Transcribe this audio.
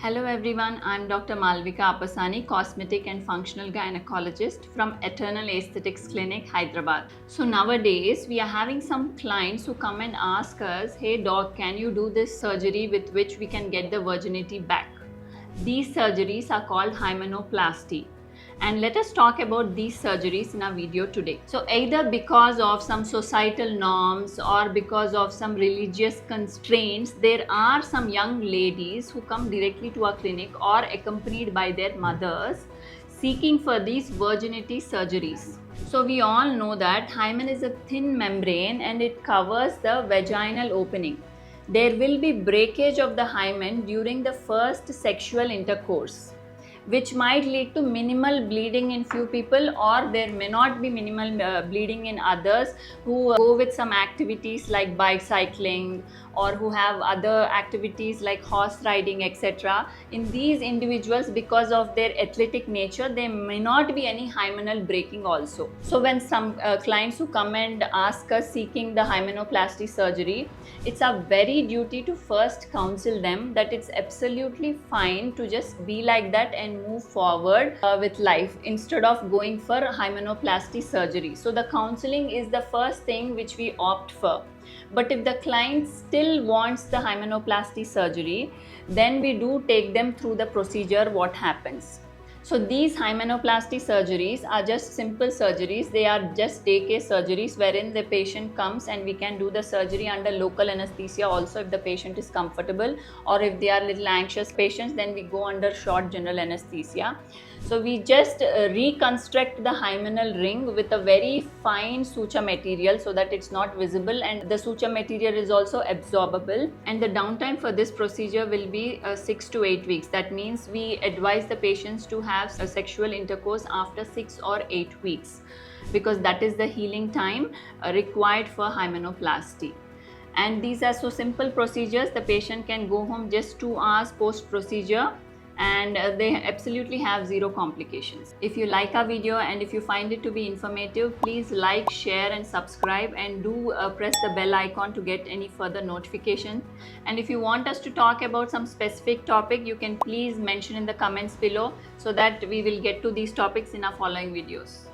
Hello everyone, I'm Dr. Malvika Apasani, cosmetic and functional gynecologist from Eternal Aesthetics Clinic, Hyderabad. So nowadays we are having some clients who come and ask us, hey doc, can you do this surgery with which we can get the virginity back? These surgeries are called hymenoplasty. And let us talk about these surgeries in our video today. So either because of some societal norms or because of some religious constraints, there are some young ladies who come directly to our clinic or accompanied by their mothers seeking for these virginity surgeries. So we all know that hymen is a thin membrane and it covers the vaginal opening. There will be breakage of the hymen during the first sexual intercourse, which might lead to minimal bleeding in few people, or there may not be minimal bleeding in others who go with some activities like bicycling or who have other activities like horse riding, etc. In these individuals, because of their athletic nature, there may not be any hymenal breaking also. So when some clients who come and ask us seeking the hymenoplasty surgery, it's our very duty to first counsel them that it's absolutely fine to just be like that and move forward with life instead of going for hymenoplasty surgery. So the counseling is the first thing which we opt for. But if the client still wants the hymenoplasty surgery, then we do take them through the procedure, what happens. So these hymenoplasty surgeries are just simple surgeries. They are just day case surgeries wherein the patient comes and we can do the surgery under local anesthesia also if the patient is comfortable, or if they are little anxious patients, then we go under short general anesthesia. So we just reconstruct the hymenal ring with a very fine suture material so that it's not visible, and the suture material is also absorbable, and the downtime for this procedure will be 6 to 8 weeks. That means we advise the patients to have a sexual intercourse after 6 or 8 weeks because that is the healing time required for hymenoplasty. And these are so simple procedures. The patient can go home just 2 hours post procedure and they absolutely have zero complications. If you like our video and if you find it to be informative, please like, share and subscribe, and do press the bell icon to get any further notification. And if you want us to talk about some specific topic, you can please mention in the comments below so that we will get to these topics in our following videos.